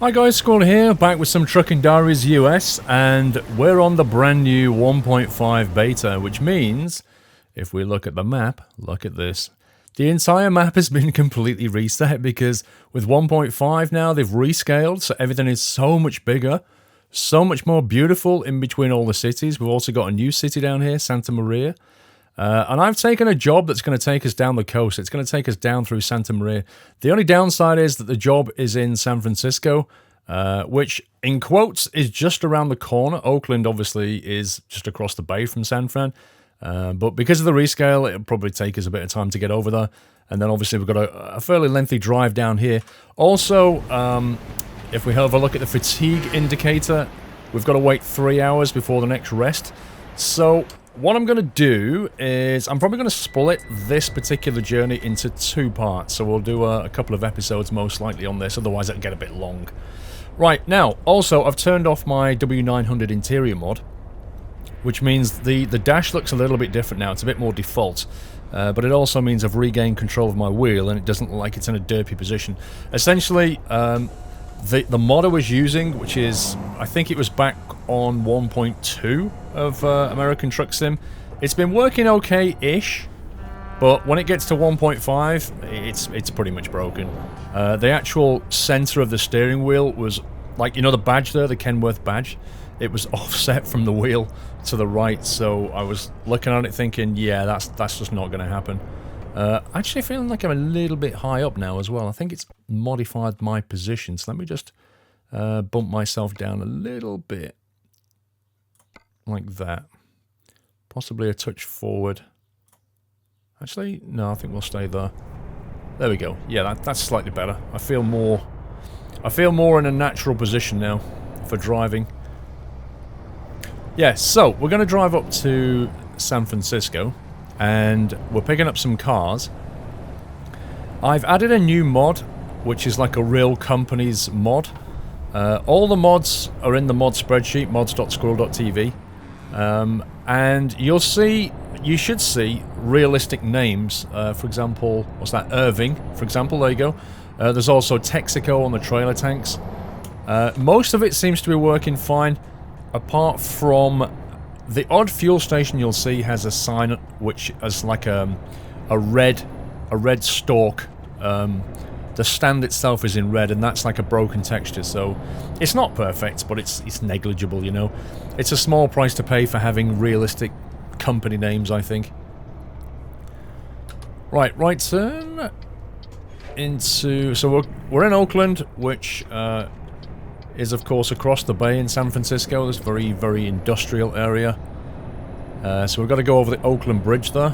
Hi guys, Squall here, back with some Trucking Diaries US, and we're on the brand new 1.5 beta, which means, if we look at the map, look at this. The entire map has been completely reset because with 1.5 now, they've rescaled, so everything is so much bigger, so much more beautiful in between all the cities. We've also got a new city down here, Santa Maria. And I've taken a job that's going to take us down the coast. It's going to take us down through Santa Maria. The only downside is that the job is in San Francisco, which, in quotes, is just around the corner. Oakland, obviously, is just across the bay from San Fran. But because of the rescale, it'll probably take us a bit of time to get over there. And then, obviously, we've got a fairly lengthy drive down here. Also, if we have a look at the fatigue indicator, we've got to wait 3 hours before the next rest. So what I'm going to do is I'm probably going to split this particular journey into 2 parts. So we'll do a couple of episodes most likely on this, otherwise it'll get a bit long. Right, now, also I've turned off my W900 interior mod, which means the dash looks a little bit different now. It's a bit more default. But it also means I've regained control of my wheel and it doesn't look like it's in a derpy position. Essentially, the mod I was using, which is, I think it was back on 1.2 of American Truck Sim, it's been working okay-ish, but when it gets to 1.5, it's pretty much broken. The actual center of the steering wheel was, like, you know the badge there, the Kenworth badge? It was offset from the wheel to the right, so I was looking at it thinking, yeah, that's just not going to happen. Actually feeling like I'm a little bit high up now as well. I think it's modified my position, so let me just bump myself down a little bit. Like that. Possibly a touch forward. Actually, no, I think we'll stay there. There we go. Yeah, that's slightly better. I feel more in a natural position now for driving. Yeah, so we're going to drive up to San Francisco and we're picking up some cars. I've added a new mod, which is like a real company's mod. All the mods are in the mod spreadsheet, mods.squirrel.tv. And you should see realistic names. For example, what's that? Irving, for example, there you go. There's also Texaco on the trailer tanks. Most of it seems to be working fine, apart from the odd fuel station you'll see has a sign which is like a red stalk. The stand itself is in red, and that's like a broken texture, so it's not perfect, but it's negligible, you know. It's a small price to pay for having realistic company names, I think. Right turn into... So we're in Oakland, which is, of course, across the bay in San Francisco. This very, very industrial area. So we've got to go over the Oakland Bridge there,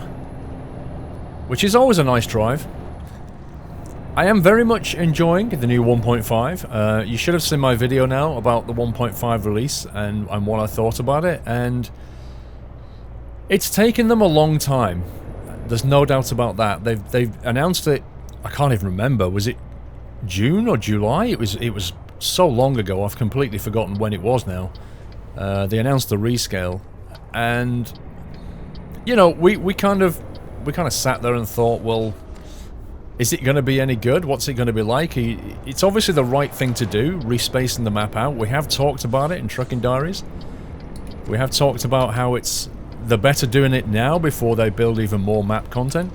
which is always a nice drive. I am very much enjoying the new 1.5. You should have seen my video now about the 1.5 release and what I thought about it, and it's taken them a long time. There's no doubt about that. They've announced it, I can't even remember, was it June or July? It was so long ago, I've completely forgotten when it was now. They announced the rescale, and you know, we kind of sat there and thought, well, is it going to be any good? What's it going to be like? It's obviously the right thing to do, respacing the map out. We have talked about it in Trucking Diaries. We have talked about how they're better doing it now before they build even more map content.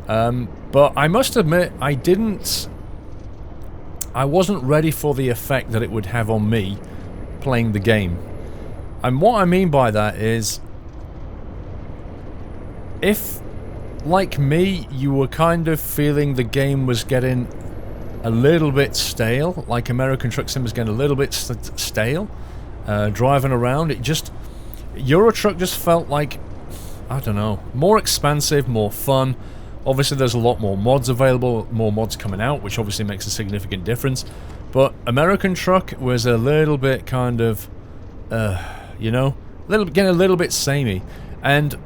But I must admit, I wasn't ready for the effect that it would have on me playing the game. And what I mean by that is, if, like me, you were kind of feeling the game was getting a little bit stale, like American Truck Sim was getting a little bit stale, driving around, Euro Truck just felt like, I don't know, more expansive, more fun. Obviously there's a lot more mods available, more mods coming out, which obviously makes a significant difference. But American Truck was a little bit kind of, you know, getting a little bit samey. And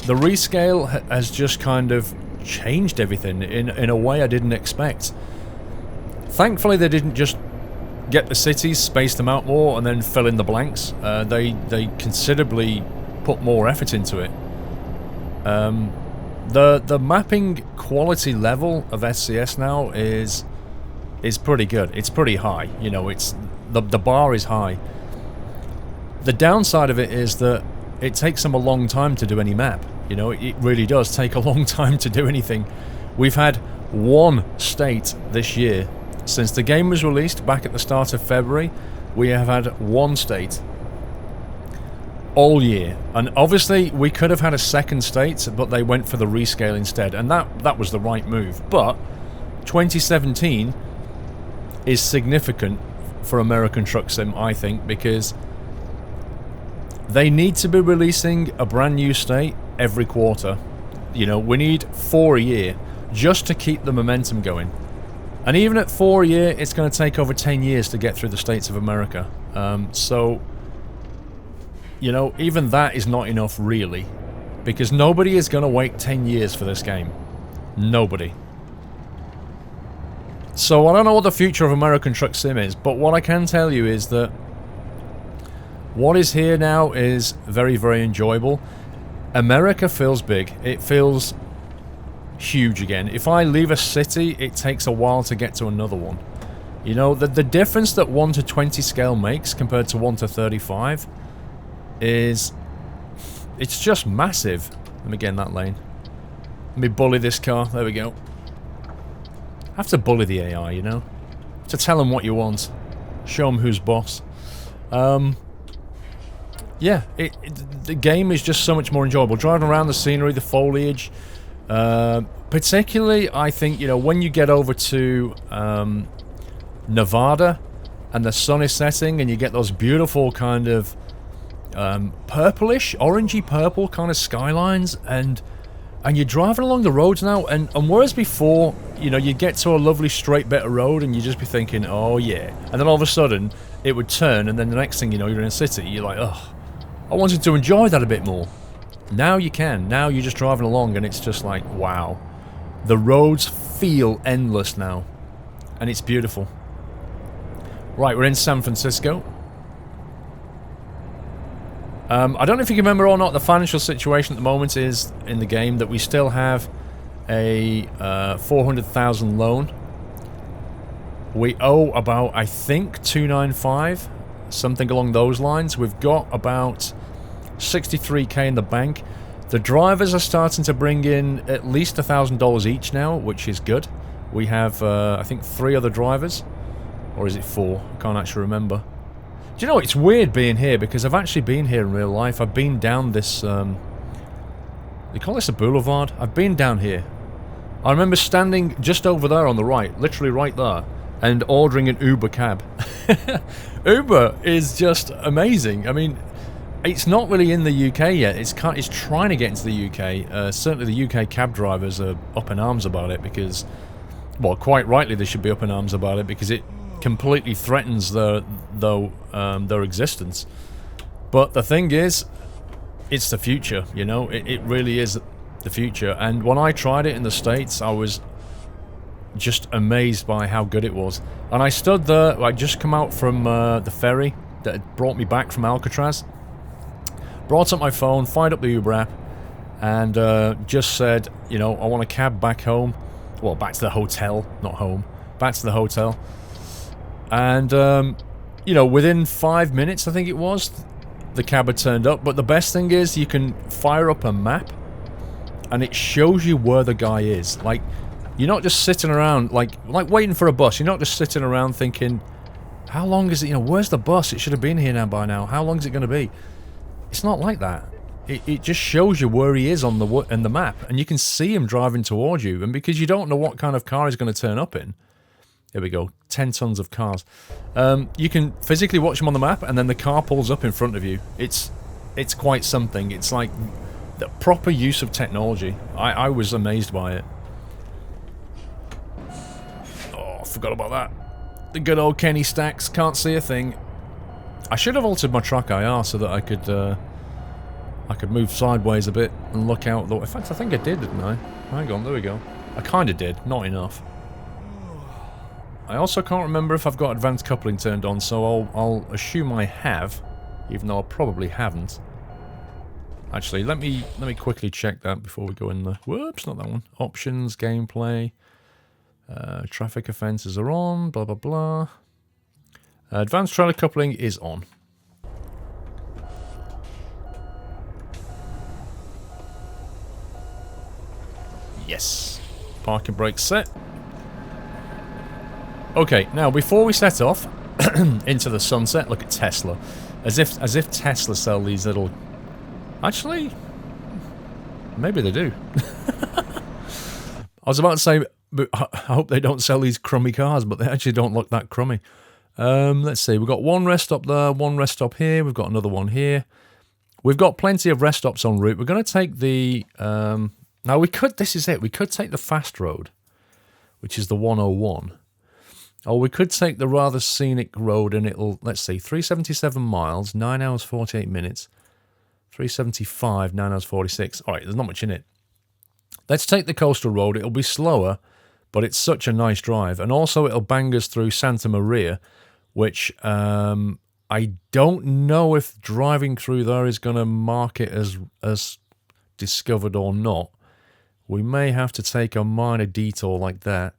the rescale has just kind of changed everything in a way I didn't expect. Thankfully they didn't just get the cities, space them out more, and then fill in the blanks. They considerably put more effort into it. The mapping quality level of SCS now is is pretty good. It's pretty high. You know, it's the bar is high. The downside of it is that it takes them a long time to do any map. You know, it really does take a long time to do anything. We've had one state this year. Since the game was released back at the start of February, we have had one state all year. And obviously we could have had a second state, but they went for the rescale instead, and that was the right move. But 2017 is significant for American Truck Sim, I think, because they need to be releasing a brand new state every quarter. You know, we need 4 a year just to keep the momentum going. And even at 4 a year, it's going to take over 10 years to get through the states of America. So, you know, even that is not enough, really. Because nobody is going to wait 10 years for this game. Nobody. So I don't know what the future of American Truck Sim is, but what I can tell you is that what is here now is very, very enjoyable. America feels big. It feels huge again. If I leave a city, it takes a while to get to another one. You know, the difference that 1 to 20 scale makes compared to 1 to 35 is... it's just massive. Let me get in that lane. Let me bully this car. There we go. I have to bully the AI, you know? To tell them what you want. Show them who's boss. Yeah, the game is just so much more enjoyable. Driving around the scenery, the foliage. Particularly, I think, you know, when you get over to Nevada and the sun is setting and you get those beautiful kind of purplish, orangey purple kind of skylines, and you're driving along the roads now, and whereas before, you know, you get to a lovely straight bit of road and you just be thinking, oh yeah, and then all of a sudden it would turn, and then the next thing you know, you're in a city. You're like, oh, I wanted to enjoy that a bit more. Now you can. Now you're just driving along and it's just like, wow. The roads feel endless now. And it's beautiful. Right, we're in San Francisco. I don't know if you can remember or not, the financial situation at the moment is in the game that we still have a 400,000 loan. We owe about, I think, 295, something along those lines. We've got about 63k in the bank. The drivers are starting to bring in at least $1,000 each now, which is good. We have, I think, 3 other drivers. Or is it 4? I can't actually remember. Do you know, it's weird being here, because I've actually been here in real life. I've been down this, they call this a boulevard? I've been down here. I remember standing just over there on the right, literally right there, and ordering an Uber cab. Uber is just amazing. I mean, it's not really in the UK yet. It's trying to get into the UK. Certainly the UK cab drivers are up in arms about it because, well, quite rightly they should be up in arms about it because it completely threatens their existence. But the thing is, it's the future, you know? It really is the future. And when I tried it in the States, I was just amazed by how good it was. And I stood there, I just come out from the ferry that had brought me back from Alcatraz, brought up my phone, fired up the Uber app, and just said, you know, I want a cab back home. Well, back to the hotel, not home. Back to the hotel. And, you know, within 5 minutes, I think it was, the cab had turned up. But the best thing is you can fire up a map, and it shows you where the guy is. Like, you're not just sitting around, like waiting for a bus. You're not just sitting around thinking, how long is it, you know, where's the bus? It should have been here now by now. How long is it going to be? It's not like that. It just shows you where he is on the map, and you can see him driving towards you. And because you don't know what kind of car he's going to turn up in, here we go, 10 tons of cars. You can physically watch him on the map, and then the car pulls up in front of you. It's quite something. It's like the proper use of technology. I was amazed by it. Oh, I forgot about that. The good old Kenny Stacks, can't see a thing. I should have altered my track IR so that I could move sideways a bit and look out. In fact, I think I did, didn't I? Hang on, there we go. I kind of did, not enough. I also can't remember if I've got advanced coupling turned on, so I'll assume I have, even though I probably haven't. Actually, let me quickly check that before we go in there. Whoops, not that one. Options, gameplay. Traffic offences are on, blah, blah, blah. Advanced trailer coupling is on. Yes. Parking brake set. Okay, now before we set off into the sunset, look at Tesla. As if Tesla sell these little... Actually, maybe they do. I was about to say, but I hope they don't sell these crummy cars, but they actually don't look that crummy. Let's see, we've got one rest stop there, one rest stop here, we've got another one here. We've got plenty of rest stops en route. We're going to take the... now we could, this is it, we could take the fast road, which is the 101. Or we could take the rather scenic road and it'll, let's see, 377 miles, 9 hours 48 minutes. 375, 9 hours 46. Alright, there's not much in it. Let's take the coastal road. It'll be slower, but it's such a nice drive. And also it'll bang us through Santa Maria, which I don't know if driving through there is going to mark it as discovered or not. We may have to take a minor detour like that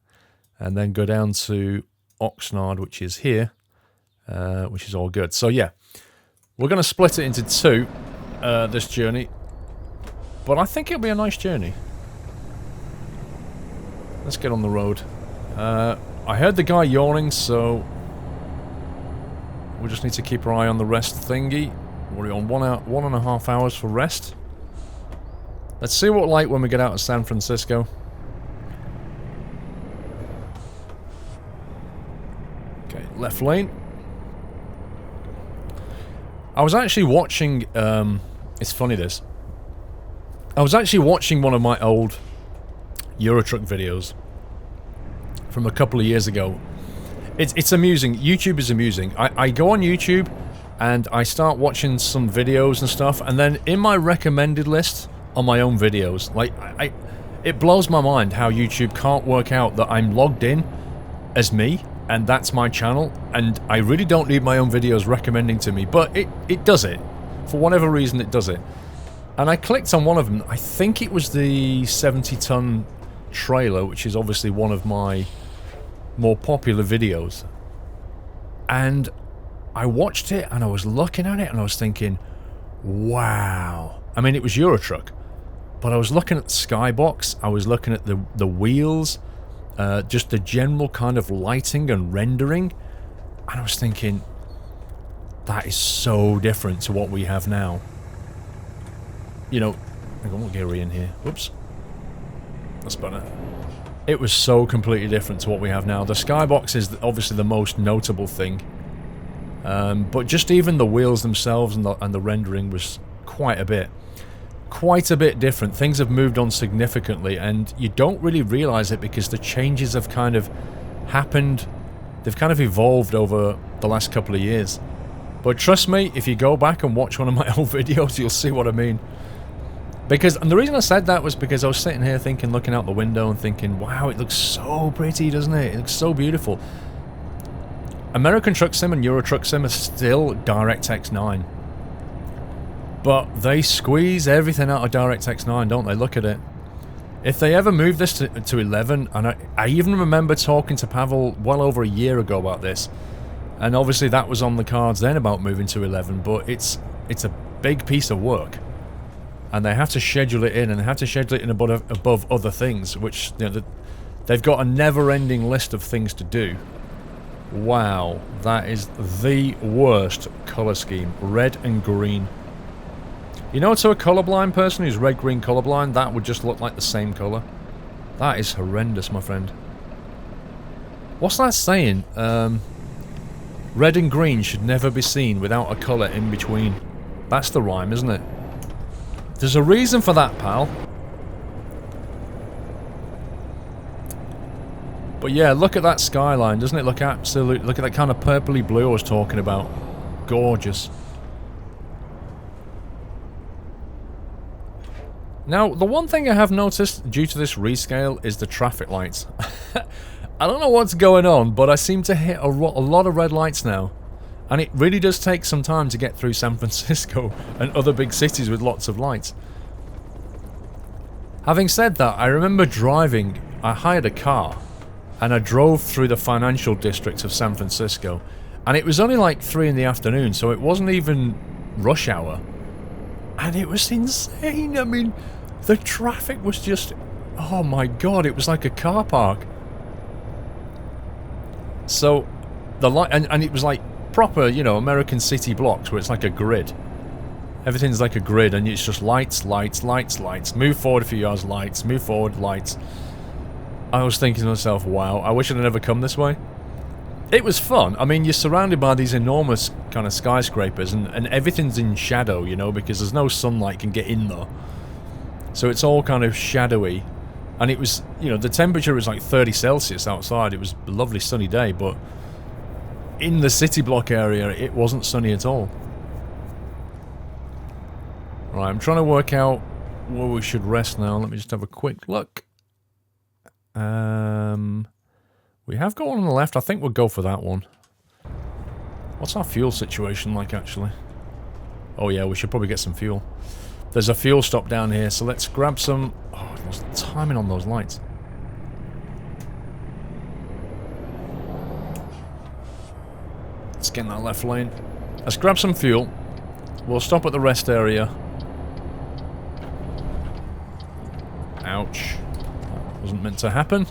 and then go down to Oxnard, which is here, which is all good. So yeah, we're going to split it into two, this journey, but I think it'll be a nice journey. Let's get on the road. I heard the guy yawning, so we just need to keep our eye on the rest thingy. We're on 1.5 hours for rest. Let's see what like when we get out of San Francisco. Okay, left lane. I was actually watching, it's funny this. I was actually watching one of my old Eurotruck videos from a couple of years ago. It's amusing. YouTube is amusing. I go on YouTube and I start watching some videos and stuff, and then in my recommended list on my own videos, like it blows my mind how YouTube can't work out that I'm logged in as me and that's my channel, and I really don't need my own videos recommending to me, but it does it. For whatever reason it does it. And I clicked on one of them. I think it was the 70-ton trailer, which is obviously one of my more popular videos. And I watched it and I was looking at it and I was thinking, wow. I mean, it was Eurotruck, but I was looking at the skybox, I was looking at the wheels, just the general kind of lighting and rendering, and I was thinking, that is so different to what we have now. You know, hang on, what gear are we in here? Whoops. That's better. It was so completely different to what we have now. The skybox is obviously the most notable thing. But just even the wheels themselves and the rendering was quite a bit different. Things have moved on significantly, and you don't really realize it because the changes have kind of happened. They've kind of evolved over the last couple of years. But trust me, if you go back and watch one of my old videos, you'll see what I mean. And the reason I said that was because I was sitting here thinking, looking out the window and thinking, wow, it looks so pretty, doesn't it? It looks so beautiful. American Truck Sim and Euro Truck Sim are still DirectX 9. But they squeeze everything out of DirectX 9, don't they? Look at it. If they ever move this to 11, and I even remember talking to Pavel well over a year ago about this, and obviously that was on the cards then about moving to 11, but it's a big piece of work. And they have to schedule it in, and they have to schedule it in above other things, which, you know, they've got a never-ending list of things to do. Wow, that is the worst colour scheme. Red and green. You know, to a colourblind person who's red-green colourblind, that would just look like the same colour. That is horrendous, my friend. What's that saying? Red and green should never be seen without a colour in between. That's the rhyme, isn't it? There's a reason for that, pal. But yeah, look at that skyline. Doesn't it look absolute? Look at that kind of purpley blue I was talking about. Gorgeous. Now, the one thing I have noticed due to this rescale is the traffic lights. I don't know what's going on, but I seem to hit a lot of red lights now. And it really does take some time to get through San Francisco and other big cities with lots of lights. Having said that, I remember driving, I hired a car, and I drove through the financial district of San Francisco, and it was only like 3 in the afternoon, so it wasn't even rush hour, and it was insane. I mean, the traffic was just, oh my god, it was like a car park. So the light, and it was like proper, you know, American city blocks where it's like a grid. Everything's like a grid, and it's just lights, lights, lights, lights. Move forward a few yards, lights. Move forward, lights. I was thinking to myself, wow, I wish I'd never come this way. It was fun. I mean, you're surrounded by these enormous kind of skyscrapers, and everything's in shadow, you know, because there's no sunlight can get in there. So it's all kind of shadowy. And it was, you know, the temperature was like 30 Celsius outside. It was a lovely sunny day, but in the city block area, it wasn't sunny at all. Right, I'm trying to work out where we should rest now. Let me just have a quick look. We have got one on the left. I think we'll go for that one. What's our fuel situation like, actually? Oh yeah, we should probably get some fuel. There's a fuel stop down here, so let's grab some... Oh, there's timing on those lights. Let's get in that left lane. Let's grab some fuel. We'll stop at the rest area. Ouch. That wasn't meant to happen.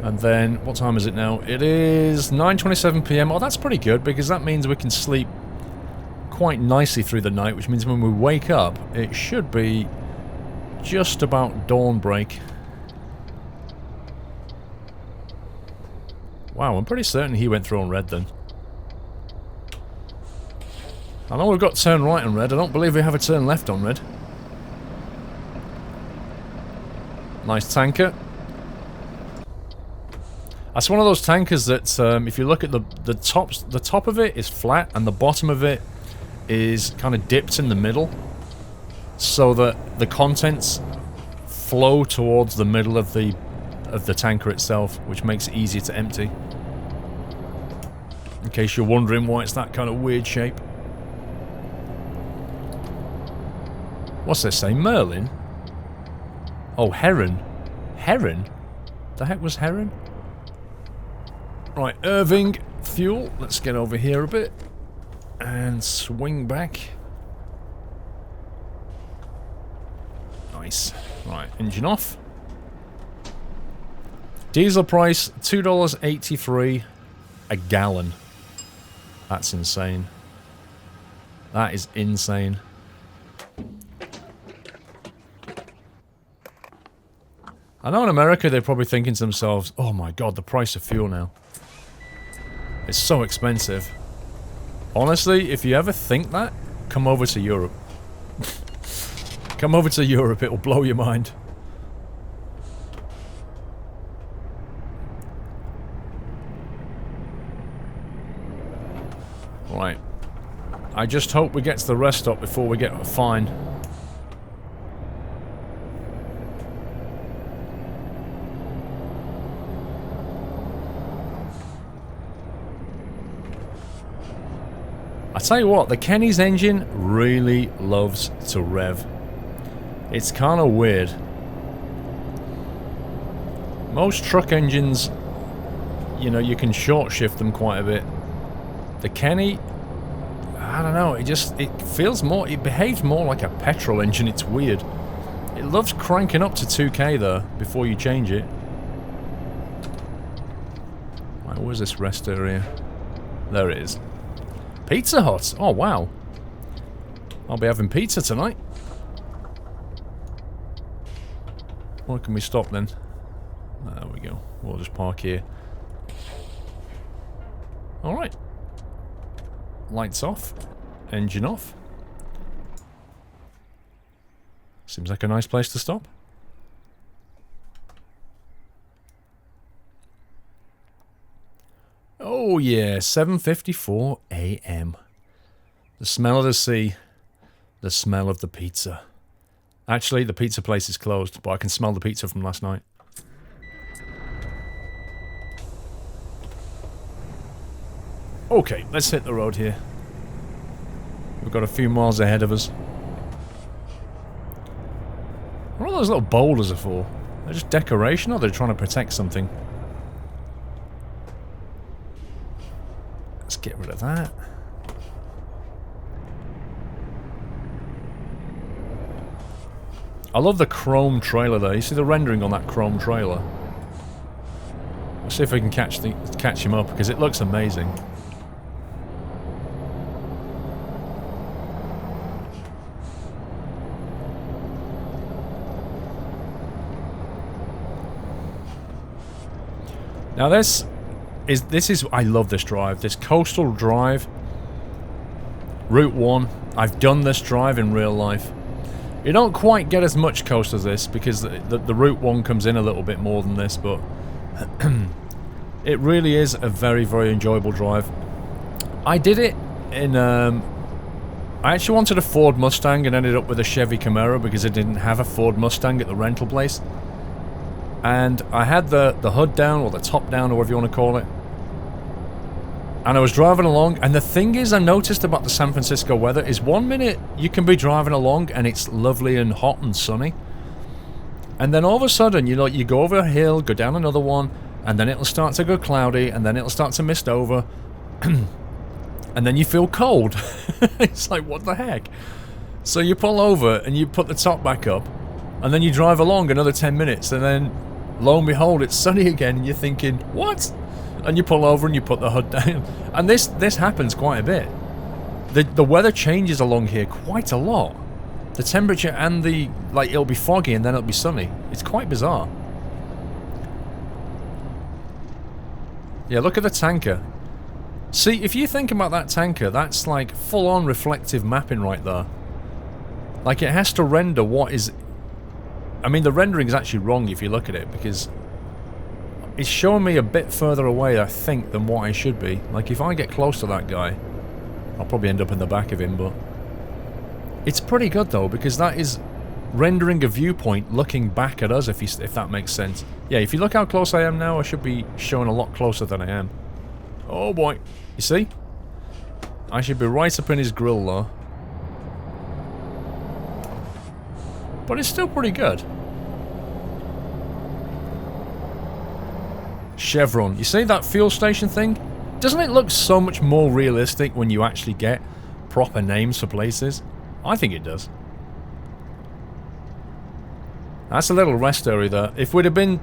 And then, what time is it now? It is 9:27 PM. Oh, that's pretty good, because that means we can sleep quite nicely through the night, which means when we wake up, it should be just about dawn break. Wow, I'm pretty certain he went through on red then. I know we've got turn right on red. I don't believe we have a turn left on red. Nice tanker. That's one of those tankers that, if you look at the top of it is flat, and the bottom of it is kind of dipped in the middle, so that the contents flow towards the middle of the tanker itself, which makes it easier to empty. In case you're wondering why it's that kind of weird shape. What's this say? Merlin? Oh, heron. Heron? The heck was heron? Right, Irving, fuel. Let's get over here a bit. And swing back. Nice. Right, engine off. Diesel price, $2.83 a gallon. That's insane. That is insane. I know in America they're probably thinking to themselves, oh my god, the price of fuel now. It's so expensive. Honestly, if you ever think that, come over to Europe. Come over to Europe, it'll blow your mind. Right. I just hope we get to the rest stop before we get a fine. I tell you what, the Kenny's engine really loves to rev. It's kind of weird. Most truck engines, you know, you can short shift them quite a bit. The Kenny, I don't know, it feels more, it behaves more like a petrol engine. It's weird. It loves cranking up to 2K though, before you change it. Right, where's this rest area? There it is. Pizza Hut! Oh wow. I'll be having pizza tonight. Where can we stop then? There we go. We'll just park here. Alright. Lights off. Engine off. Seems like a nice place to stop. Oh yeah, 7:54 AM. The smell of the sea. The smell of the pizza. Actually, the pizza place is closed, but I can smell the pizza from last night. Okay, let's hit the road here. We've got a few miles ahead of us. What are those little boulders are for? They're just decoration, or they're trying to protect something? Let's get rid of that. I love the chrome trailer there. You see the rendering on that chrome trailer? Let's see if we can catch him up, because it looks amazing. Now this is I love this drive. This coastal drive, Route 1. I've done this drive in real life. You don't quite get as much coast as this because the Route 1 comes in a little bit more than this, but it really is a very, very enjoyable drive. I did it in I actually wanted a Ford Mustang and ended up with a Chevy Camaro because I didn't have a Ford Mustang at the rental place. And I had the hood down, or the top down, or whatever you want to call it. And I was driving along, and the thing is I noticed about the San Francisco weather is 1 minute you can be driving along and it's lovely and hot and sunny. And then all of a sudden, you know, you go over a hill, go down another one, and then it'll start to go cloudy, and then it'll start to mist over. And then you feel cold. It's like, what the heck? So you pull over and you put the top back up, and then you drive along another 10 minutes, and then lo and behold, it's sunny again, and you're thinking, what? And you pull over and you put the hood down. And this happens quite a bit. The weather changes along here quite a lot. The temperature and like, it'll be foggy and then it'll be sunny. It's quite bizarre. Yeah, look at the tanker. See, if you think about that tanker, that's like full-on reflective mapping right there. Like, it has to render what is... I mean, the rendering is actually wrong if you look at it, because it's showing me a bit further away, I think, than what I should be. Like, if I get close to that guy, I'll probably end up in the back of him, but... It's pretty good, though, because that is rendering a viewpoint looking back at us, if that makes sense. Yeah, if you look how close I am now, I should be showing a lot closer than I am. Oh, boy. You see? I should be right up in his grill, though. But it's still pretty good. Chevron. You see that fuel station thing? Doesn't it look so much more realistic when you actually get proper names for places? I think it does. That's a little rest area there. If we'd have been...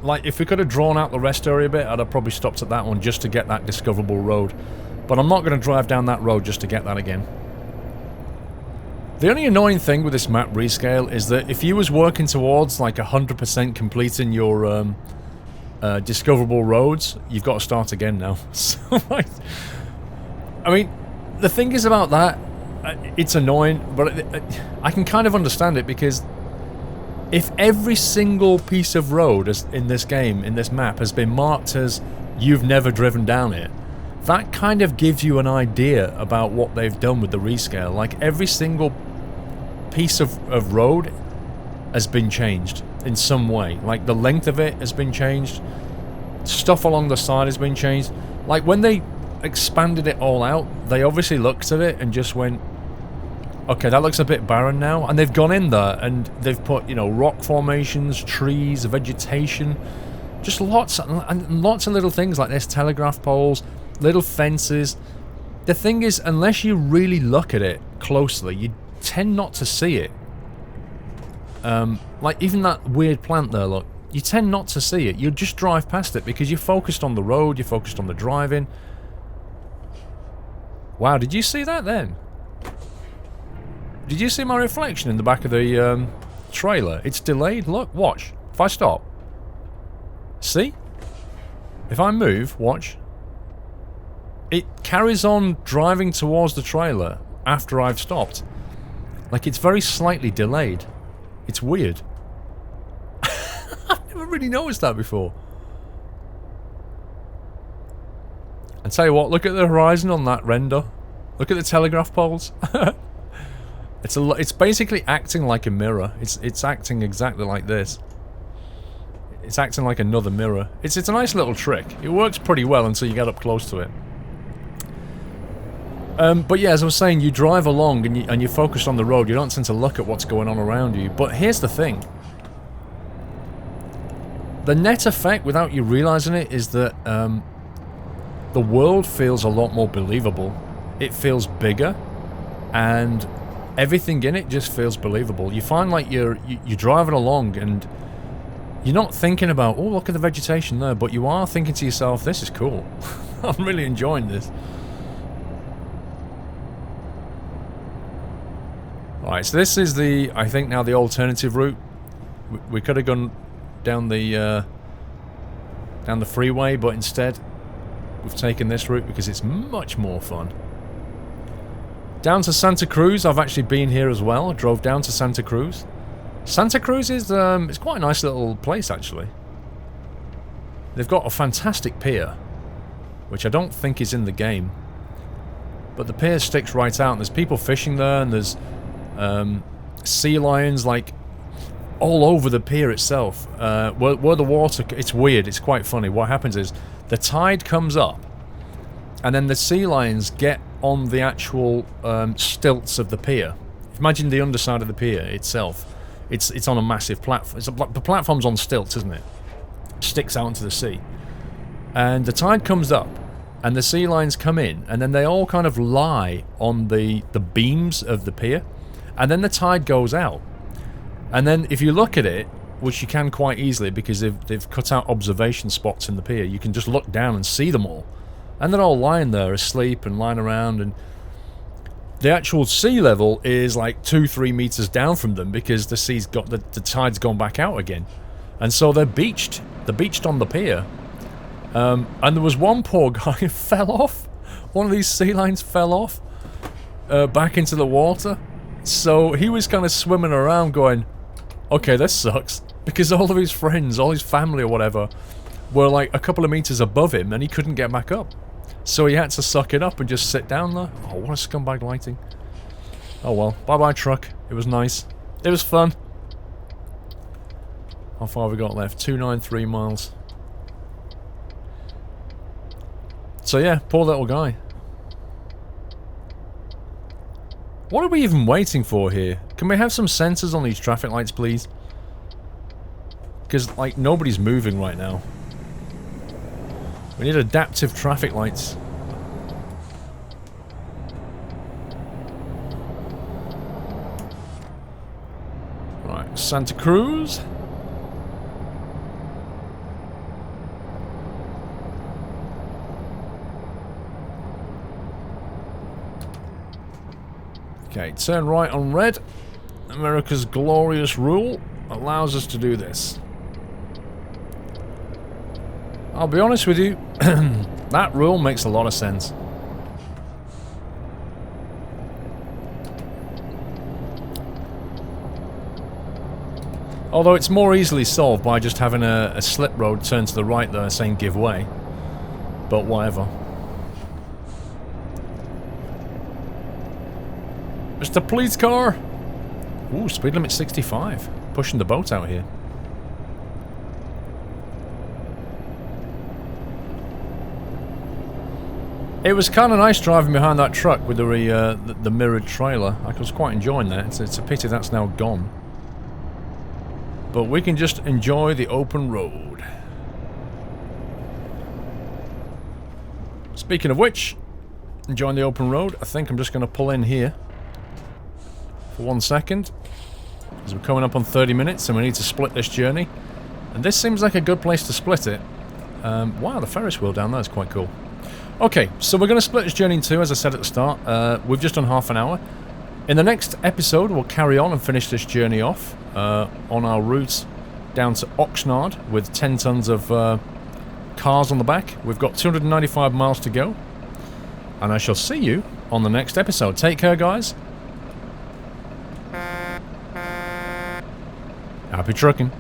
Like, if we could have drawn out the rest area a bit, I'd have probably stopped at that one just to get that discoverable road. But I'm not going to drive down that road just to get that again. The only annoying thing with this map rescale is that if you was working towards like 100% completing your discoverable roads, you've got to start again now. So, like, I mean, the thing is about that, it's annoying, but I can kind of understand it, because if every single piece of road in this game, in this map, has been marked as you've never driven down it, that kind of gives you an idea about what they've done with the rescale. Like, every single piece of road has been changed in some way. Like, the length of it has been changed, stuff along the side has been changed. Like, when they expanded it all out, they obviously looked at it and just went, okay, that looks a bit barren now, and they've gone in there and they've put, you know, rock formations, trees, vegetation, just lots and lots of little things like this, telegraph poles, little fences. The thing is, unless you really look at it closely, you tend not to see it. Like, even that weird plant there, look, you tend not to see it. You just drive past it because you're focused on the road, you're focused on the driving. Wow, did you see that then? Did you see my reflection in the back of the trailer? It's delayed. Look, watch. If I stop. See? If I move, watch. It carries on driving towards the trailer after I've stopped. Like, it's very slightly delayed. It's weird. I've never really noticed that before. And tell you what, look at the horizon on that render. Look at the telegraph poles. It's basically acting like a mirror. It's acting exactly like this. It's acting like another mirror. It's a nice little trick. It works pretty well until you get up close to it. But yeah, as I was saying, you drive along and you're focused on the road. You don't tend to look at what's going on around you. But here's the thing. The net effect, without you realizing it, is that the world feels a lot more believable. It feels bigger, and everything in it just feels believable. You find like you're driving along and you're not thinking about, oh, look at the vegetation there, but you are thinking to yourself, this is cool. I'm really enjoying this. Alright, so this is the, I think now the alternative route. We could have gone down the freeway, but instead we've taken this route because it's much more fun. Down to Santa Cruz. I've actually been here as well. I drove down to Santa Cruz. Santa Cruz is it's quite a nice little place, actually. They've got a fantastic pier, which I don't think is in the game. But the pier sticks right out, and there's people fishing there, and there's sea lions, like, all over the pier itself. Where the water... It's weird, it's quite funny. What happens is, the tide comes up, and then the sea lions get on the actual stilts of the pier. Imagine the underside of the pier itself. It's on a massive platform. The platform's on stilts, isn't it? Sticks out into the sea. And the tide comes up, and the sea lions come in, and then they all kind of lie on the beams of the pier, and then the tide goes out. And then if you look at it, which you can quite easily because they've cut out observation spots in the pier, you can just look down and see them all. And they're all lying there asleep and lying around, and the actual sea level is like 2-3 meters down from them because the sea's got the tide's gone back out again. And so they're beached. They're beached on the pier. And there was one poor guy who fell off. One of these sea lions fell off back into the water. So he was kind of swimming around going, okay, this sucks. Because all of his friends, all his family or whatever, were like a couple of meters above him and he couldn't get back up. So he had to suck it up and just sit down there. Oh, what a scumbag lighting. Oh well, bye-bye truck. It was nice. It was fun. How far have we got left? 293 miles. So yeah, poor little guy. What are we even waiting for here? Can we have some sensors on these traffic lights, please? Because, like, nobody's moving right now. We need adaptive traffic lights. Right, Santa Cruz. Okay, turn right on red. America's glorious rule allows us to do this. I'll be honest with you, that rule makes a lot of sense. Although it's more easily solved by just having a slip road turn to the right there saying give way. But whatever. Mr. Police Car! Ooh, speed limit 65. Pushing the boat out here. It was kind of nice driving behind that truck with the mirrored trailer. I was quite enjoying that. It's a pity that's now gone. But we can just enjoy the open road. Speaking of which, enjoying the open road, I think I'm just going to pull in here for 1 second, because we're coming up on 30 minutes and we need to split this journey. And this seems like a good place to split it. Wow, the Ferris wheel down there is quite cool. Okay, so we're going to split this journey in two, as I said at the start. We've just done half an hour. In the next episode, we'll carry on and finish this journey off on our route down to Oxnard with 10 tons of cars on the back. We've got 295 miles to go. And I shall see you on the next episode. Take care, guys. Happy trucking.